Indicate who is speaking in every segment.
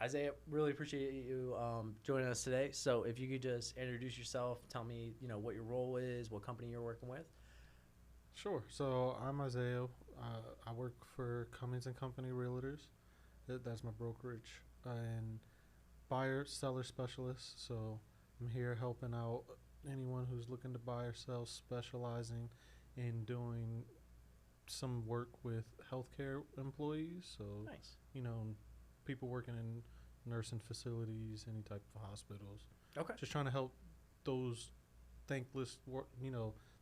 Speaker 1: Isaiah, really appreciate you joining us today. So if you could just introduce yourself, tell me, what your role is, what company you're working with.
Speaker 2: Sure. So I'm Isaiah. I work for Cummings and Company Realtors. That's my brokerage and buyer seller specialist. So I'm here helping out anyone who's looking to buy or sell, specializing in doing some work with healthcare employees. So
Speaker 1: Nice.
Speaker 2: you know, people working in nursing facilities, any type of hospitals.
Speaker 1: Okay.
Speaker 2: Just trying to help those thankless work.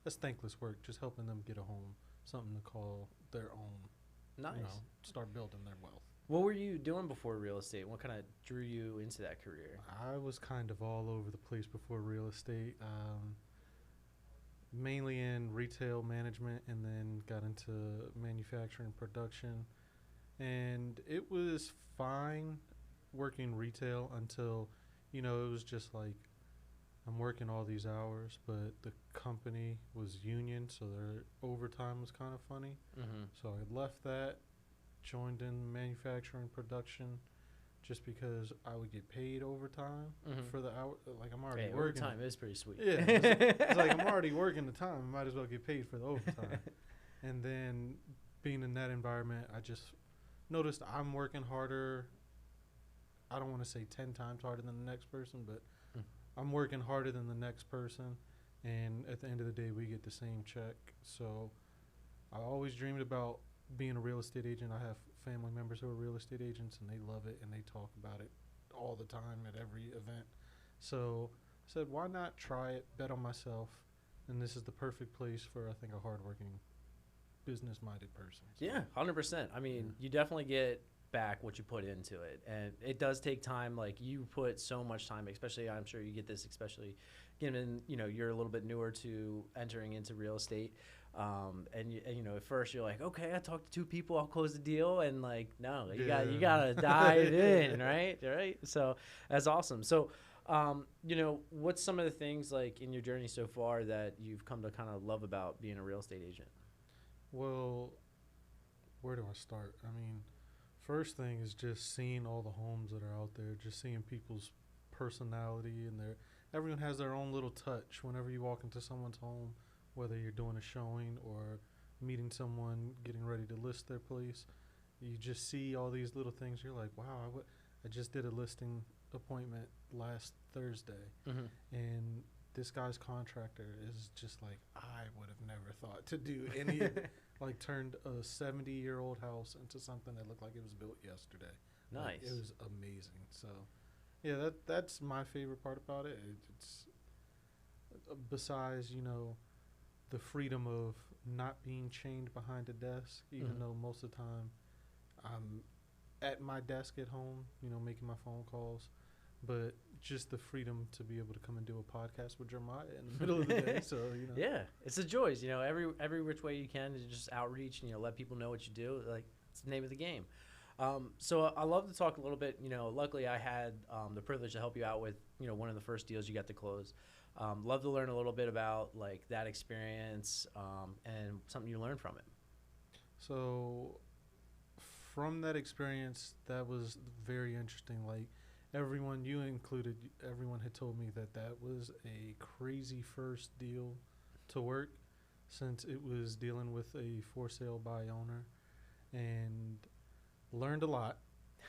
Speaker 2: That's thankless work. Just helping them get a home, something to call their own.
Speaker 1: Nice.
Speaker 2: Start building their wealth.
Speaker 1: What were you doing before real estate? What kind of drew you into that career?
Speaker 2: I was kind of all over the place before real estate, mainly in retail management, and then got into manufacturing production. And it was fine working retail until, it was just like I'm working all these hours, but the company was union, so their overtime was kind of funny.
Speaker 1: Mm-hmm.
Speaker 2: So I left that, joined in manufacturing production, just because I would get paid overtime for the hour. Like I'm already working.
Speaker 1: Overtime is pretty sweet.
Speaker 2: Yeah, it's like I'm already working the time. I might as well get paid for the overtime. And then being in that environment, I just noticed I'm working harder. I don't want to say 10 times harder than the next person, but I'm working harder than the next person. And at the end of the day, we get the same check. So I always dreamed about being a real estate agent. I have family members who are real estate agents, and they love it, and they talk about it all the time at every event. So I said, why not try it, bet on myself? And this is the perfect place for, I think, a hardworking, business-minded person. So,
Speaker 1: Yeah, 100%. I mean, you definitely get back what you put into it, and it does take time. Like, you put so much time, especially, I'm sure you get this, especially given you're a little bit newer to entering into real estate, and at first you're like, okay, I talked to two people, I'll close the deal, and like, no, you gotta dive in, right? So that's awesome. So what's some of the things, like, in your journey so far that you've come to kind of love about being a real estate agent?
Speaker 2: well, where do I start? I mean, first thing is just seeing all the homes that are out there, just seeing people's personality and everyone has their own little touch whenever you walk into someone's home, whether you're doing a showing or meeting someone getting ready to list their place. You just see all these little things. You're like, wow, I just did a listing appointment last Thursday, and this guy's contractor is just like, I would have never thought to do any like turned a 70-year-old house into something that looked like it was built yesterday.
Speaker 1: Nice.
Speaker 2: Like, it was amazing. So yeah, that's my favorite part about it. It's besides, the freedom of not being chained behind a desk, even though most of the time I'm at my desk at home, making my phone calls. But just the freedom to be able to come and do a podcast with Jeremiah in the middle of the day. So,
Speaker 1: Yeah, it's a joy. Every which way you can to just outreach and let people know what you do. Like, it's the name of the game. So I love to talk a little bit. Luckily I had the privilege to help you out with one of the first deals you got to close. Love to learn a little bit about like that experience and something you learned from it.
Speaker 2: So from that experience, that was very interesting. Like, everyone, you included, everyone had told me that was a crazy first deal to work, since it was dealing with a for sale by owner, and learned a lot.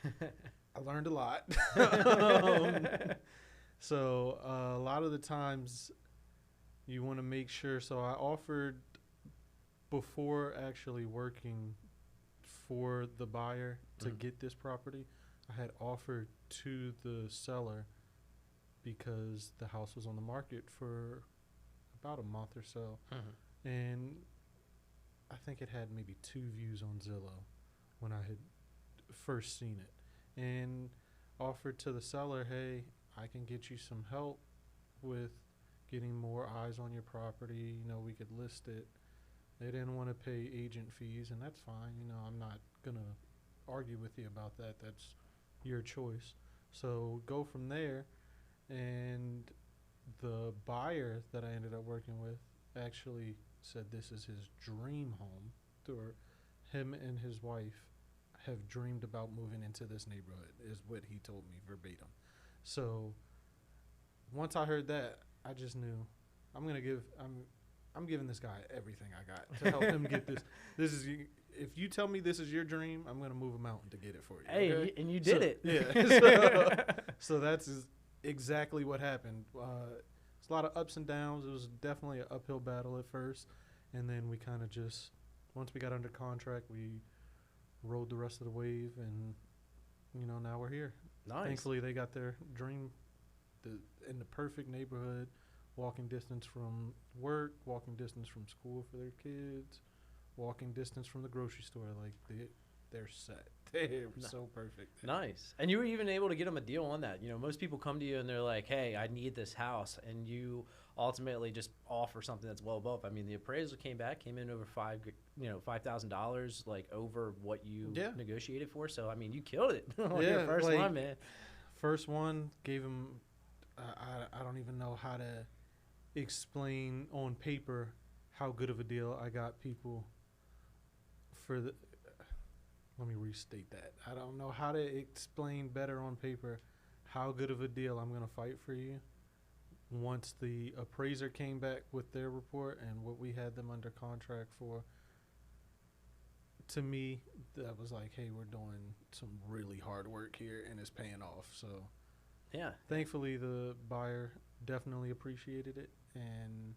Speaker 2: I learned a lot. So a lot of the times you want to make sure. So I offered, before actually working for the buyer to get this property, I had offered to the seller, because the house was on the market for about a month or so. And I think it had maybe 2 views on Zillow when I had first seen it, and offered to the seller, hey, I can get you some help with getting more eyes on your property. We could list it. They didn't want to pay agent fees, and that's fine. I'm not going to argue with you about that. That's your choice. So go from there. And the buyer that I ended up working with actually said this is his dream home. Him and his wife have dreamed about moving into this neighborhood, is what he told me verbatim. So once I heard that, I just knew I'm giving this guy everything I got to help him get this. If you tell me this is your dream, I'm gonna move a mountain to get it for you.
Speaker 1: Hey,
Speaker 2: okay?
Speaker 1: and you did it.
Speaker 2: Yeah. So that's exactly what happened. It's a lot of ups and downs. It was definitely an uphill battle at first, and then we kind of just, once we got under contract, we rode the rest of the wave, and now we're here.
Speaker 1: Nice.
Speaker 2: Thankfully, they got their dream in the perfect neighborhood, walking distance from work, walking distance from school for their kids, walking distance from the grocery store. Like they're set. They're so perfect.
Speaker 1: Nice. And you were even able to get them a deal on that. Most people come to you and they're like, hey, I need this house. And you ultimately just offer something that's well above. I mean, the appraisal came in over $5,000, like over what you negotiated for. So, I mean, you killed it on your first one, man.
Speaker 2: First one, gave him, I don't even know how to explain on paper how good of a deal I got people for the. Let me restate that. I don't know how to explain better on paper how good of a deal I'm going to fight for you. Once the appraiser came back with their report and what we had them under contract for, to me, that was like, hey, we're doing some really hard work here and it's paying off. So,
Speaker 1: yeah. Thankfully,
Speaker 2: the buyer definitely appreciated it and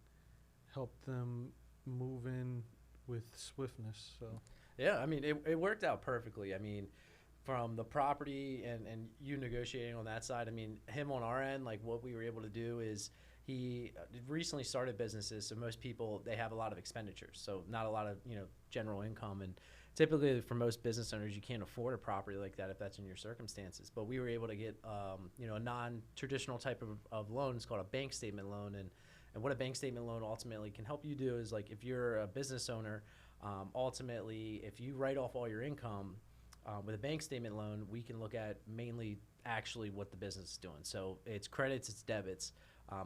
Speaker 2: helped them move in with swiftness. So.
Speaker 1: Yeah, I mean, it worked out perfectly. I mean, from the property and you negotiating on that side, I mean, him on our end, like what we were able to do is he recently started businesses. So most people, they have a lot of expenditures. So not a lot of, general income. And typically for most business owners, you can't afford a property like that if that's in your circumstances. But we were able to get, a non-traditional type of loan. It's called a bank statement loan. And what a bank statement loan ultimately can help you do is, like, if you're a business owner, ultimately, if you write off all your income with a bank statement loan, we can look at mainly actually what the business is doing. So it's credits, it's debits,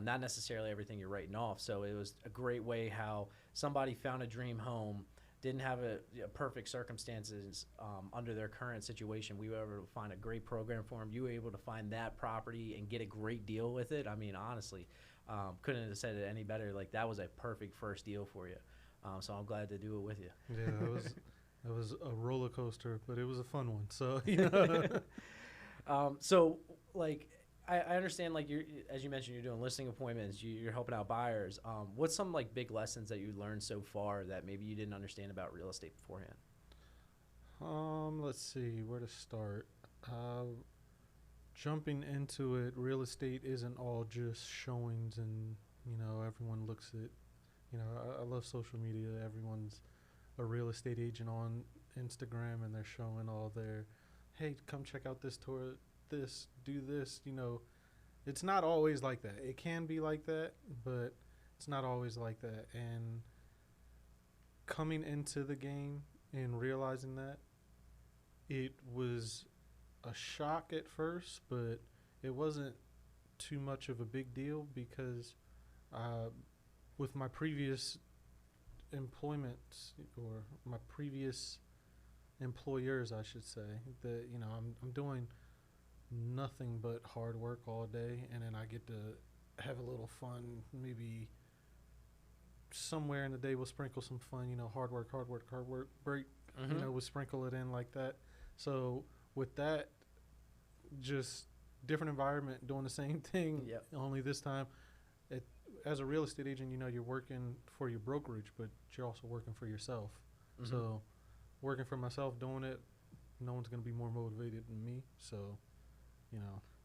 Speaker 1: not necessarily everything you're writing off. So it was a great way how somebody found a dream home, didn't have a perfect circumstances under their current situation. We were able to find a great program for them. You were able to find that property and get a great deal with it. I mean, honestly, couldn't have said it any better. Like, that was a perfect first deal for you. So I'm glad to do it with you.
Speaker 2: Yeah, that was a roller coaster, but it was a fun one. So,
Speaker 1: so like, I understand, like, as you mentioned, you're doing listing appointments, you're helping out buyers. What's some, like, big lessons that you learned so far that maybe you didn't understand about real estate beforehand?
Speaker 2: Let's see where to start. Jumping into it, real estate isn't all just showings and, everyone looks at. I love social media. Everyone's a real estate agent on Instagram, and they're showing all their, hey, come check out this tour, this, do this. It's not always like that. It can be like that, but it's not always like that. And coming into the game and realizing that, it was a shock at first, but it wasn't too much of a big deal because with my previous employment, or my previous employers, I should say, that I'm doing nothing but hard work all day, and then I get to have a little fun. Maybe somewhere in the day we'll sprinkle some fun. Hard work break.
Speaker 1: Mm-hmm.
Speaker 2: We'll sprinkle it in like that. So with that, just different environment, doing the same thing.
Speaker 1: Yep.
Speaker 2: Only this time, as a real estate agent, you're working for your brokerage, but you're also working for yourself. Mm-hmm. So working for myself, doing it, no one's going to be more motivated than me. So,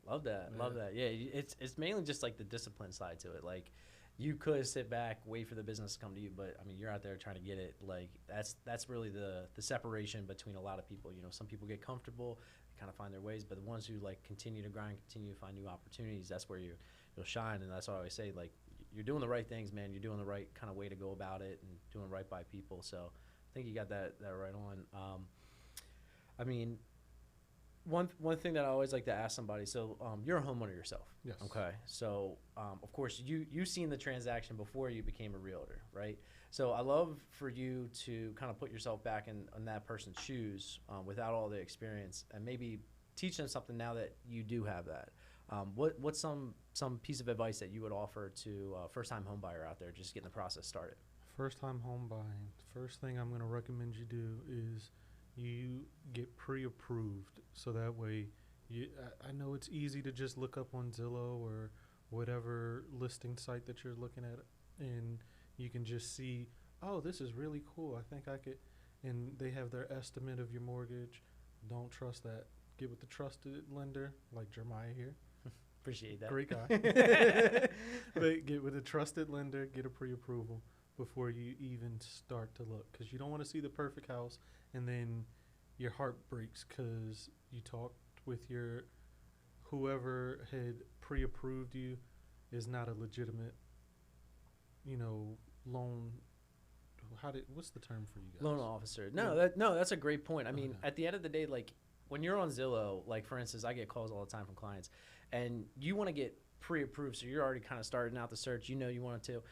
Speaker 1: Love that. Yeah. Love that. Yeah. It's mainly just like the discipline side to it. Like, you could sit back, wait for the business to come to you, but I mean, you're out there trying to get it. Like, that's really the separation between a lot of people. Some people get comfortable, they kind of find their ways, but the ones who, like, continue to grind, continue to find new opportunities, that's where you'll shine. And that's what I always say, like, you're doing the right things, man. You're doing the right kind of way to go about it and doing right by people. So I think you got that right on. I mean, one thing that I always like to ask somebody, so you're a homeowner yourself.
Speaker 2: Yes.
Speaker 1: Okay. So, of course, you've seen the transaction before you became a realtor, right? So I love for you to kind of put yourself back in that person's shoes without all the experience, and maybe teach them something now that you do have that. What's some piece of advice that you would offer to a first-time home buyer out there just getting the process started?
Speaker 2: First time home buying. First thing I'm going to recommend you do is you get pre-approved. So that way, I know it's easy to just look up on Zillow or whatever listing site that you're looking at, and you can just see, oh, this is really cool. I think I could, and they have their estimate of your mortgage. Don't trust that. Get with the trusted lender, like Jeremiah here.
Speaker 1: Appreciate that.
Speaker 2: Great guy. But get with a trusted lender, get a pre-approval before you even start to look, because you don't want to see the perfect house and then your heart breaks because you talked with your whoever had pre-approved you is not a legitimate, loan. What's the term for you guys?
Speaker 1: Loan officer. No, that's a great point. I mean, at the end of the day, like when you're on Zillow, like for instance, I get calls all the time from clients, and you want to get pre-approved, so you're already kind of starting out the search. You want to.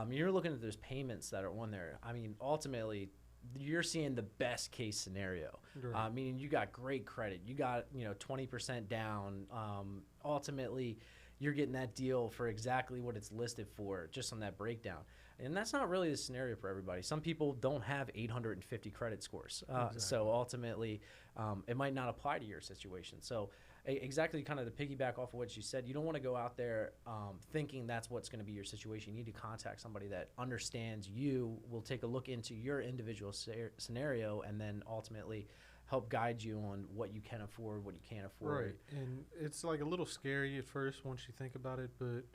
Speaker 1: You're looking at those payments that are on there. I mean, ultimately, you're seeing the best case scenario.
Speaker 2: Right.
Speaker 1: Meaning you got great credit. You got 20% down. Ultimately, you're getting that deal for exactly what it's listed for, just on that breakdown. And that's not really the scenario for everybody. Some people don't have 850 credit scores.
Speaker 2: Exactly.
Speaker 1: So ultimately, it might not apply to your situation. So exactly kind of to piggyback off of what you said, you don't want to go out there thinking that's what's going to be your situation. You need to contact somebody that understands you, will take a look into your individual scenario, and then ultimately help guide you on what you can afford, what you can't afford.
Speaker 2: Right. And it's like a little scary at first once you think about it, but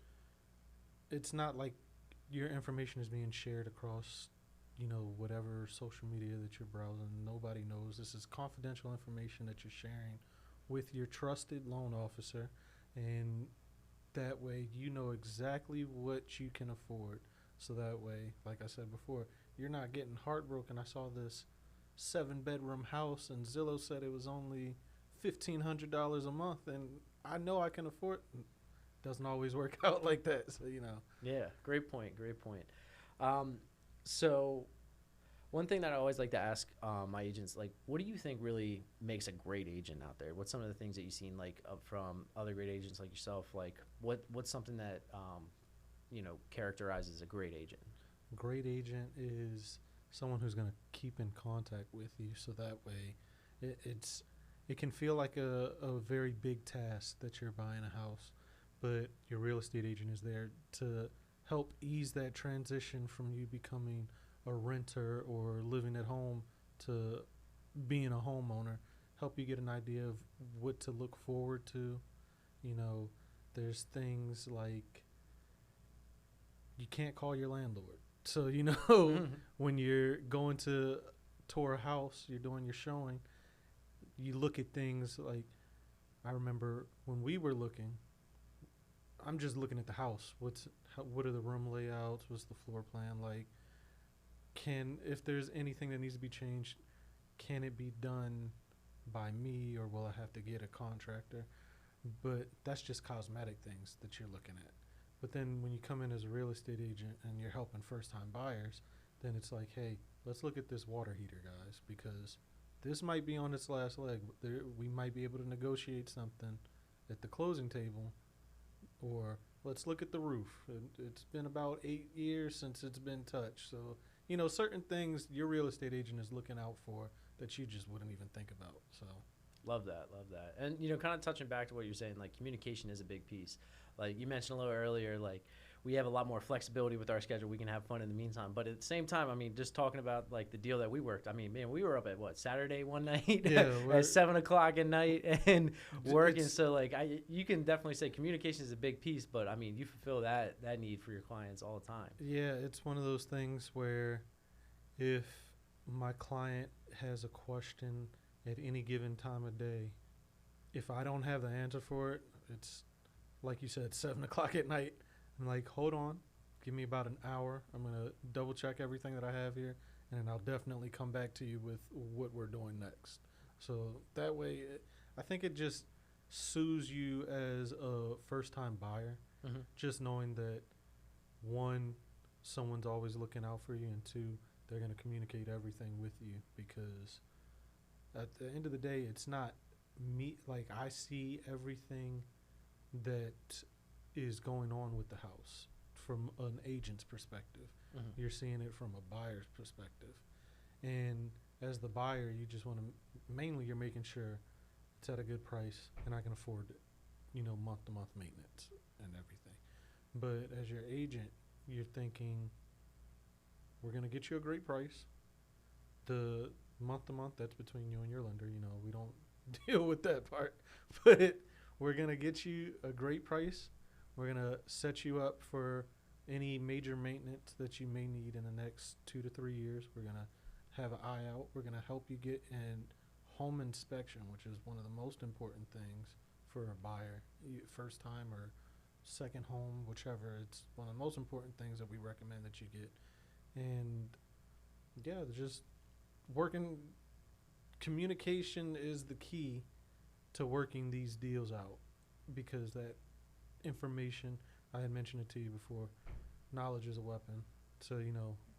Speaker 2: it's not like your information is being shared across, whatever social media that you're browsing. Nobody knows. This is confidential information that you're sharing with your trusted loan officer, and that way you know exactly what you can afford. So that way, like I said before, you're not getting heartbroken. I saw this 7-bedroom house and Zillow said it was only $1,500 a month, and I know I can afford it. Doesn't always work out like that, so
Speaker 1: Yeah, great point. So one thing that I always like to ask my agents, like, what do you think really makes a great agent out there? What's some of the things that you've seen, like, from other great agents like yourself? Like, what's something that characterizes a great agent?
Speaker 2: Great agent is someone who's going to keep in contact with you, so that way it can feel like a very big task that you're buying a house, but your real estate agent is there to help ease that transition from you becoming a renter or living at home to being a homeowner, help you get an idea of what to look forward to. There's things like you can't call your landlord. So, when you're going to tour a house, you're doing your showing, you look at things like, I remember when we were looking, I'm just looking at the house. What are the room layouts? What's the floor plan like? If there's anything that needs to be changed, can it be done by me, or will I have to get a contractor? But that's just cosmetic things that you're looking at. But then when you come in as a real estate agent and you're helping first-time buyers, then it's like, hey, let's look at this water heater, guys, because this might be on its last leg. We might be able to negotiate something at the closing table. Or let's look at the roof. It's been about 8 years since it's been touched. So, certain things your real estate agent is looking out for that you just wouldn't even think about. So,
Speaker 1: love that. And, kind of touching back to what you're saying, like, communication is a big piece. Like you mentioned a little earlier, like we have a lot more flexibility with our schedule. We can have fun in the meantime. But at the same time, I mean, just talking about like the deal that we worked. I mean, man, we were up at Saturday one night at 7 o'clock at night and working. So like you can definitely say communication is a big piece, but I mean, you fulfill that need for your clients all the time.
Speaker 2: Yeah, it's one of those things where if my client has a question at any given time of day, if I don't have the answer for it, it's like you said, 7 o'clock at night. I'm like, hold on, give me about an hour. I'm going to double check everything that I have here, and then I'll definitely come back to you with what we're doing next. So that way, I think it just soothes you as a first-time buyer, just knowing that, one, someone's always looking out for you, and two, they're going to communicate everything with you, because at the end of the day, it's not me. Like, I see everything that is going on with the house from an agent's perspective. You're seeing it from a buyer's perspective. And as the buyer, you just want to, mainly you're making sure it's at a good price and I can afford it, month to month maintenance and everything. But as your agent, you're thinking, we're going to get you a great price. The month to month, that's between you and your lender. We don't deal with that part. But we're going to get you a great price. We're going to set you up for any major maintenance that you may need in the next 2 to 3 years. We're going to have an eye out. We're going to help you get an home inspection, which is one of the most important things for a buyer, first time or second home, whichever. It's one of the most important things that we recommend that you get. And yeah, just working, communication is the key to working these deals out, because that information, I had mentioned it to you before, knowledge is a weapon. So,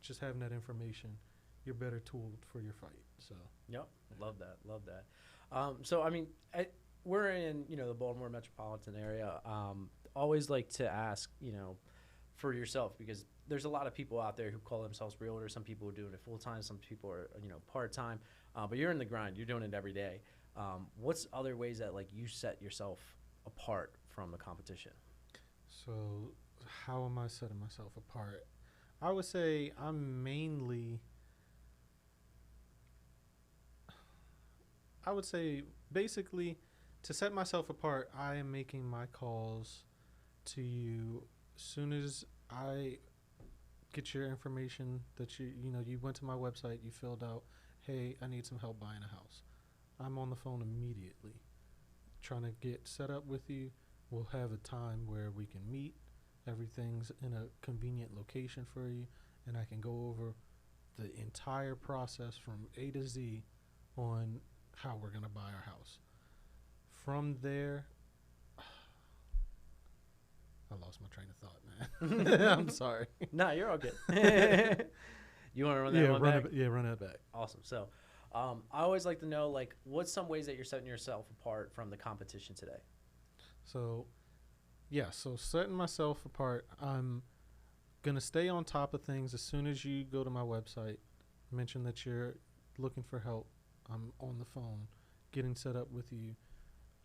Speaker 2: just having that information, you're better tooled for your fight. So,
Speaker 1: yep, love that. So, I mean, we're in, the Baltimore metropolitan area. Always like to ask, for yourself, because there's a lot of people out there who call themselves realtors. Some people are doing it full time. Some people are, part-time. But you're in the grind. You're doing it every day. What's other ways that, like, you set yourself apart from the competition?
Speaker 2: So how am I setting myself apart? I would say basically, to set myself apart, I am making my calls to you as soon as I get your information that you went to my website, you filled out, hey, I need some help buying a house. I'm on the phone immediately trying to get set up with you. We'll have a time where we can meet. Everything's in a convenient location for you, and I can go over the entire process from A to Z on how we're going to buy our house. From there, I lost my train of thought, man. I'm sorry.
Speaker 1: No, you're all good. You want to run that one back?
Speaker 2: Run it back.
Speaker 1: Awesome. So I always like to know, like, what's some ways that you're setting yourself apart from the competition today?
Speaker 2: So setting myself apart, I'm going to stay on top of things. As soon as you go to my website, mention that you're looking for help, I'm on the phone getting set up with you.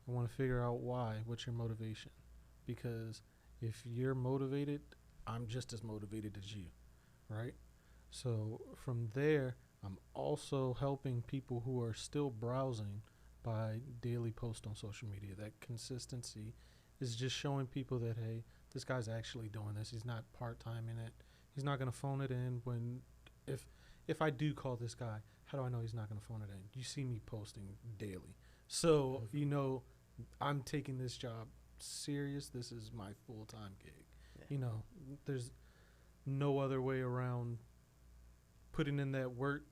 Speaker 2: I want to figure out why, what's your motivation, because if you're motivated, I'm just as motivated as you, right? So from there, I'm also helping people who are still browsing by daily post on social media. That consistency is just showing people that, hey, this guy's actually doing this. He's not part-time in it. He's not going to phone it in when, if I do call this guy, how do I know he's not going to phone it in? You see me posting daily. So, I'm taking this job serious. This is my full-time gig. Yeah. There's no other way around putting in that work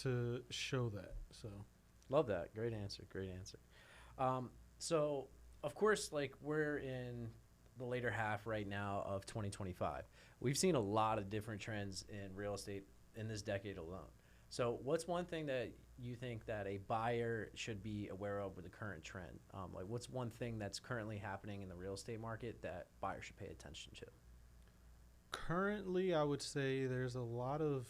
Speaker 2: to show that. So,
Speaker 1: love that. Great answer. So, of course, like, we're in the later half right now of 2025. We've seen a lot of different trends in real estate in this decade alone. So what's one thing that you think that a buyer should be aware of with the current trend? Like, what's one thing that's currently happening in the real estate market that buyers should pay attention to?
Speaker 2: Currently, I would say there's a lot of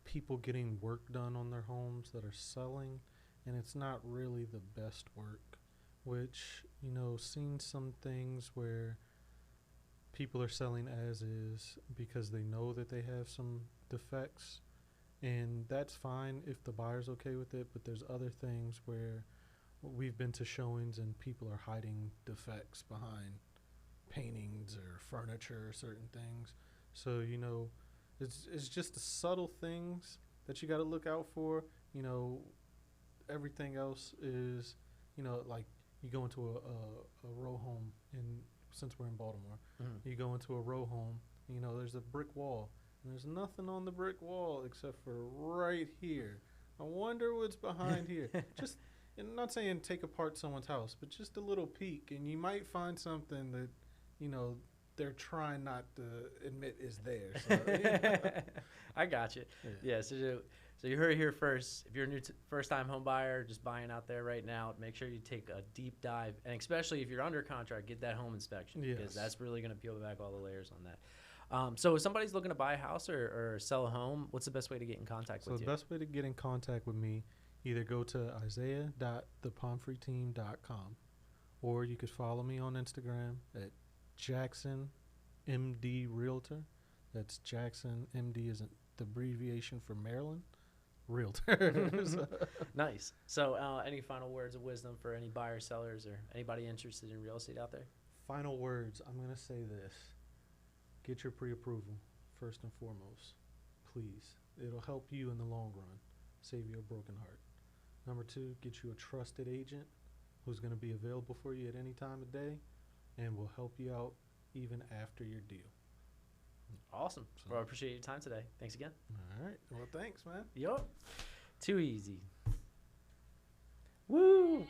Speaker 2: people getting work done on their homes that are selling, and it's not really the best work, which, seen some things where people are selling as is because they know that they have some defects. And that's fine if the buyer's okay with it, but there's other things where we've been to showings and people are hiding defects behind paintings or furniture or certain things. So, it's just the subtle things that you got to look out for. Everything else is, like, you go into a row home, and since we're in Baltimore, you go into a row home, there's a brick wall. There's nothing on the brick wall except for right here. I wonder what's behind here. Just, I'm not saying take apart someone's house, but just a little peek, and you might find something that, they're trying not to admit is there. So,
Speaker 1: I got you. Yeah. So you heard it here first. If you're a new first-time home buyer, just buying out there right now, make sure you take a deep dive, and especially if you're under contract, get that home inspection because that's really going to peel back all the layers on that. So if somebody's looking to buy a house or sell a home, what's the best way to get in contact with you?
Speaker 2: So the best way to get in contact with me, either go to isaiah.thepalmfreeteam.com, or you could follow me on Instagram at Jackson MD Realtor. That's Jackson MD isn't the abbreviation for Maryland. Realtor.
Speaker 1: Nice. So any final words of wisdom for any buyers, sellers, or anybody interested in real estate out there?
Speaker 2: Final words. I'm going to say this. Get your pre-approval first and foremost, please. It'll help you in the long run, save you a broken heart. Number 2, get you a trusted agent who's going to be available for you at any time of day and will help you out even after your deal.
Speaker 1: Awesome. Well, I appreciate your time today. Thanks again.
Speaker 2: All right. Well, thanks, man.
Speaker 1: Yup. Too easy. Woo.